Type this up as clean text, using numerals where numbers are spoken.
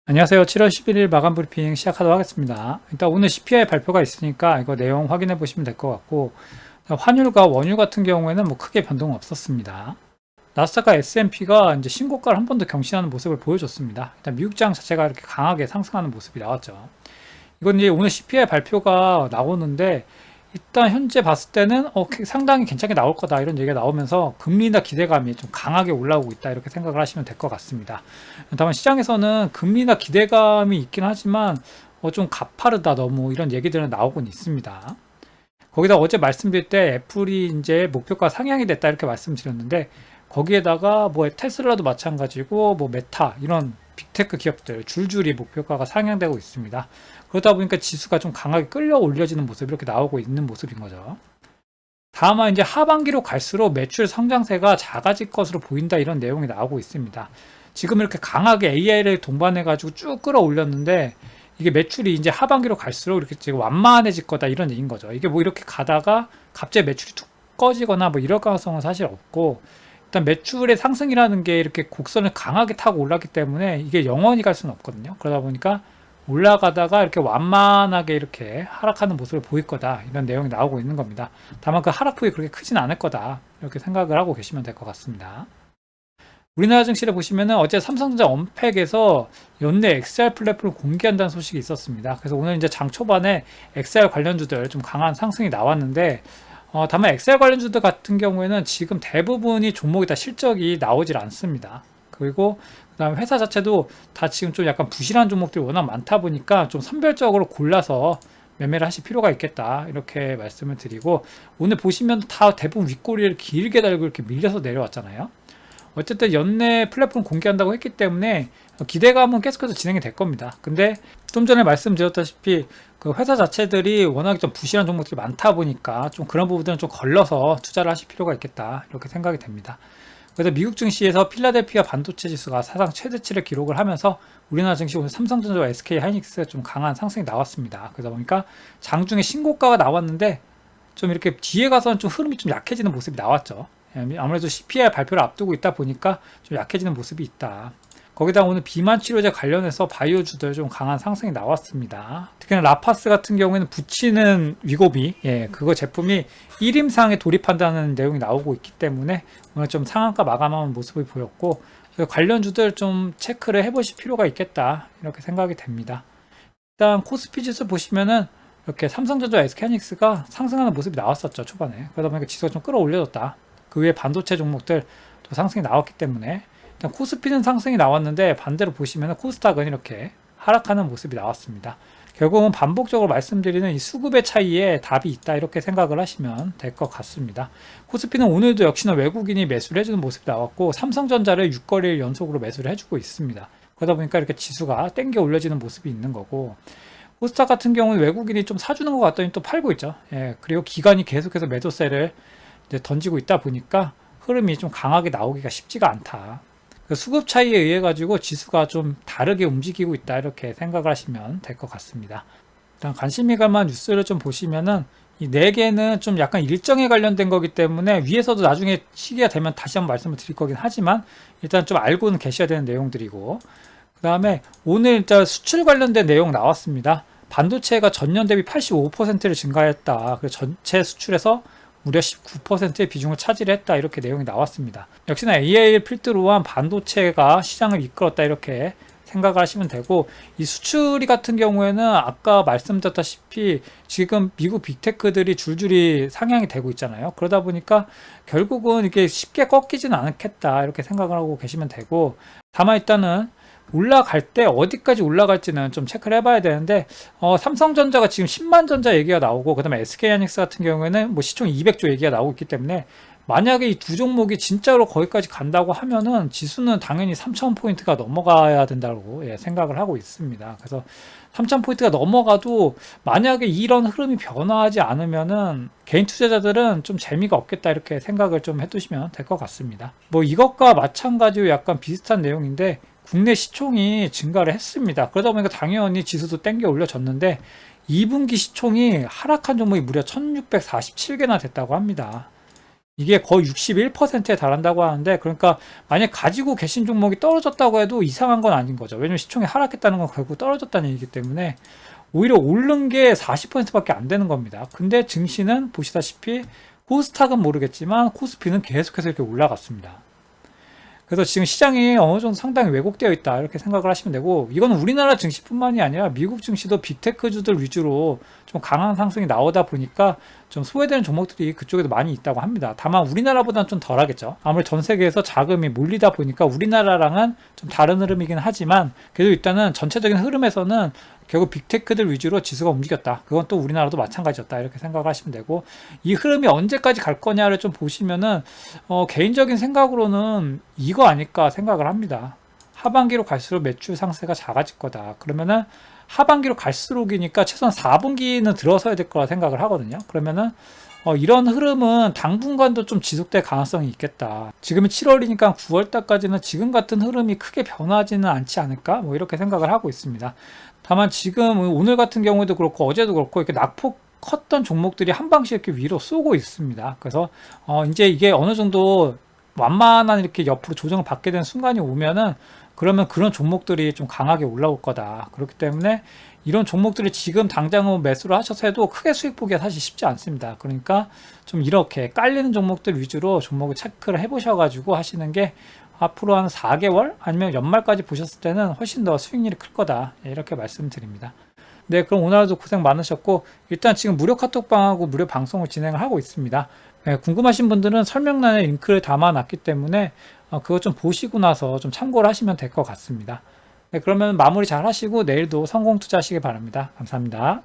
안녕하세요. 7월 11일 마감 브리핑 시작하도록 하겠습니다. 일단 오늘 CPI 발표가 있으니까 이거 내용 확인해 보시면 될 것 같고, 환율과 원유 같은 경우에는 뭐 크게 변동 없었습니다. 나스닥과 S&P가 이제 신고가를 한 번 더 경신하는 모습을 보여줬습니다. 일단 미국장 자체가 이렇게 강하게 상승하는 모습이 나왔죠. 이건 이제 오늘 CPI 발표가 나오는데, 일단 현재 봤을 때는 상당히 괜찮게 나올 거다 이런 얘기가 나오면서 금리나 기대감이 좀 강하게 올라오고 있다 이렇게 생각을 하시면 될 것 같습니다. 다만 시장에서는 금리나 기대감이 있긴 하지만 좀 가파르다 너무 이런 얘기들은 나오곤 있습니다. 거기다 어제 말씀드릴 때 애플이 이제 목표가 상향이 됐다 이렇게 말씀드렸는데, 거기에다가 뭐 테슬라도 마찬가지고 뭐 메타 이런 빅테크 기업들 줄줄이 목표가가 상향되고 있습니다. 그러다 보니까 지수가 좀 강하게 끌려 올려지는 모습이 이렇게 나오고 있는 모습인 거죠. 다만 이제 하반기로 갈수록 매출 성장세가 작아질 것으로 보인다 이런 내용이 나오고 있습니다. 지금 이렇게 강하게 AI를 동반해 가지고 쭉 끌어올렸는데, 이게 매출이 이제 하반기로 갈수록 이렇게 지금 완만해질 거다 이런 얘기인 거죠. 이게 뭐 이렇게 가다가 갑자기 매출이 툭 꺼지거나 뭐 이럴 가능성은 사실 없고, 일단 매출의 상승이라는 게 이렇게 곡선을 강하게 타고 올랐기 때문에 이게 영원히 갈 수는 없거든요. 그러다 보니까 올라가다가 이렇게 완만하게 이렇게 하락하는 모습을 보일 거다 이런 내용이 나오고 있는 겁니다. 다만 그 하락폭이 그렇게 크진 않을 거다 이렇게 생각을 하고 계시면 될 것 같습니다. 우리나라 증시를 보시면은 어제 삼성전자 언팩에서 연내 XR 플랫폼을 공개한다는 소식이 있었습니다. 그래서 오늘 이제 장 초반에 XR 관련주들 좀 강한 상승이 나왔는데, 다만 XR 관련주들 같은 경우에는 지금 대부분이 종목이 다 실적이 나오질 않습니다. 그리고 그다음 회사 자체도 다 지금 좀 약간 부실한 종목들이 워낙 많다 보니까 좀 선별적으로 골라서 매매를 하실 필요가 있겠다 이렇게 말씀을 드리고, 오늘 보시면 다 대부분 윗꼬리를 길게 달고 이렇게 밀려서 내려왔잖아요. 어쨌든 연내 플랫폼 공개한다고 했기 때문에 기대감은 계속해서 진행이 될 겁니다. 근데 좀 전에 말씀드렸다시피 그 회사 자체들이 워낙 좀 부실한 종목들이 많다 보니까 좀 그런 부분들은 좀 걸러서 투자를 하실 필요가 있겠다 이렇게 생각이 됩니다. 그래서 미국 증시에서 필라델피아 반도체 지수가 사상 최대치를 기록을 하면서 우리나라 증시 오늘 삼성전자와 SK 하이닉스 좀 강한 상승이 나왔습니다. 그러다 보니까 장중에 신고가가 나왔는데 좀 이렇게 뒤에 가서는 좀 흐름이 좀 약해지는 모습이 나왔죠. 아무래도 CPI 발표를 앞두고 있다 보니까 좀 약해지는 모습이 있다. 거기다 오늘 비만 치료제 관련해서 바이오주들 좀 강한 상승이 나왔습니다. 특히나 라파스 같은 경우에는 붙이는 위고비, 그거 제품이 1임상에 돌입한다는 내용이 나오고 있기 때문에 오늘 좀 상한가 마감하는 모습을 보였고, 관련주들 좀 체크를 해보실 필요가 있겠다 이렇게 생각이 됩니다. 일단 코스피 지수 보시면은 이렇게 삼성전자, SK하이닉스가 상승하는 모습이 나왔었죠 초반에. 그러다 보니까 지수가 좀 끌어올려졌다. 그 외에 반도체 종목들 또 상승이 나왔기 때문에 일단 코스피는 상승이 나왔는데, 반대로 보시면 코스닥은 이렇게 하락하는 모습이 나왔습니다. 결국은 반복적으로 말씀드리는 이 수급의 차이에 답이 있다 이렇게 생각을 하시면 될 것 같습니다. 코스피는 오늘도 역시나 외국인이 매수를 해주는 모습이 나왔고, 삼성전자를 6거래일 연속으로 매수를 해주고 있습니다. 그러다 보니까 이렇게 지수가 땡겨 올려지는 모습이 있는 거고, 코스닥 같은 경우는 외국인이 좀 사주는 것 같더니 또 팔고 있죠. 그리고 기관이 계속해서 매도세를 던지고 있다 보니까 흐름이 좀 강하게 나오기가 쉽지가 않다. 그 수급 차이에 의해 가지고 지수가 좀 다르게 움직이고 있다 이렇게 생각을 하시면 될 것 같습니다. 일단 관심이 갈 만한 뉴스를 좀 보시면은 이 4개는 좀 약간 일정에 관련된 거기 때문에 위에서도 나중에 시기가 되면 다시 한번 말씀을 드릴 거긴 하지만, 일단 좀 알고는 계셔야 되는 내용들이고, 그 다음에 오늘 일단 수출 관련된 내용 나왔습니다. 반도체가 전년 대비 85%를 증가했다. 그래서 전체 수출에서 무려 19%의 비중을 차지했다 이렇게 내용이 나왔습니다. 역시나 AI를 필두로 한 반도체가 시장을 이끌었다 이렇게 생각을 하시면 되고, 이 수출이 같은 경우에는 아까 말씀드렸다시피 지금 미국 빅테크들이 줄줄이 상향이 되고 있잖아요. 그러다 보니까 결국은 이게 쉽게 꺾이지는 않겠다 이렇게 생각을 하고 계시면 되고, 다만 일단은 올라갈 때 어디까지 올라갈지는 좀 체크를 해봐야 되는데, 삼성전자가 지금 10만 전자 얘기가 나오고, 그 다음에 SK하이닉스 같은 경우에는 뭐 시총 200조 얘기가 나오고 있기 때문에, 만약에 이 두 종목이 진짜로 거기까지 간다고 하면은 지수는 당연히 3,000포인트가 넘어가야 된다고 생각을 하고 있습니다. 그래서 3,000포인트가 넘어가도 만약에 이런 흐름이 변화하지 않으면은 개인 투자자들은 좀 재미가 없겠다 이렇게 생각을 좀 해두시면 될 것 같습니다. 뭐 이것과 마찬가지로 약간 비슷한 내용인데, 국내 시총이 증가를 했습니다. 그러다 보니까 당연히 지수도 땡겨 올려졌는데, 2분기 시총이 하락한 종목이 무려 1647개나 됐다고 합니다. 이게 거의 61%에 달한다고 하는데, 그러니까 만약 가지고 계신 종목이 떨어졌다고 해도 이상한 건 아닌 거죠. 왜냐면 시총이 하락했다는 건 결국 떨어졌다는 얘기이기 때문에 오히려 오른 게 40%밖에 안 되는 겁니다. 근데 증시는 보시다시피 코스닥은 모르겠지만 코스피는 계속해서 이렇게 올라갔습니다. 그래서 지금 시장이 어느 정도 상당히 왜곡되어 있다 이렇게 생각을 하시면 되고, 이건 우리나라 증시뿐만이 아니라 미국 증시도 빅테크주들 위주로 좀 강한 상승이 나오다 보니까 좀 소외되는 종목들이 그쪽에도 많이 있다고 합니다. 다만 우리나라보다는 좀 덜하겠죠. 아무래도 전 세계에서 자금이 몰리다 보니까 우리나라랑은 좀 다른 흐름이긴 하지만, 그래도 일단은 전체적인 흐름에서는 결국 빅테크들 위주로 지수가 움직였다. 그건 또 우리나라도 마찬가지였다 이렇게 생각을 하시면 되고, 이 흐름이 언제까지 갈 거냐를 좀 보시면은 개인적인 생각으로는 이거 아닐까 생각을 합니다. 하반기로 갈수록 매출 상세가 작아질 거다. 그러면은 하반기로 갈수록이니까 최소한 4분기는 들어서야 될 거라 생각을 하거든요. 그러면은 이런 흐름은 당분간도 좀 지속될 가능성이 있겠다. 지금은 7월이니까 9월달까지는 지금 같은 흐름이 크게 변하지는 않지 않을까? 뭐 이렇게 생각을 하고 있습니다. 다만 지금 오늘 같은 경우에도 그렇고 어제도 그렇고 이렇게 낙폭 컸던 종목들이 한 방씩 이렇게 위로 쏘고 있습니다. 그래서 이제 이게 어느 정도 완만한 이렇게 옆으로 조정을 받게 되는 순간이 오면은, 그러면 그런 종목들이 좀 강하게 올라올 거다. 그렇기 때문에 이런 종목들을 지금 당장은 매수를 하셔서 해도 크게 수익 보기가 사실 쉽지 않습니다. 그러니까 좀 이렇게 깔리는 종목들 위주로 종목을 체크를 해보셔가지고 하시는 게 앞으로 한 4개월 아니면 연말까지 보셨을 때는 훨씬 더 수익률이 클 거다 이렇게 말씀드립니다. 네, 그럼 오늘 하루도 고생 많으셨고, 일단 지금 무료 카톡방하고 무료 방송을 진행을 하고 있습니다. 네, 궁금하신 분들은 설명란에 링크를 담아놨기 때문에 그거 좀 보시고 나서 좀 참고를 하시면 될 것 같습니다. 네, 그러면 마무리 잘 하시고 내일도 성공 투자하시기 바랍니다. 감사합니다.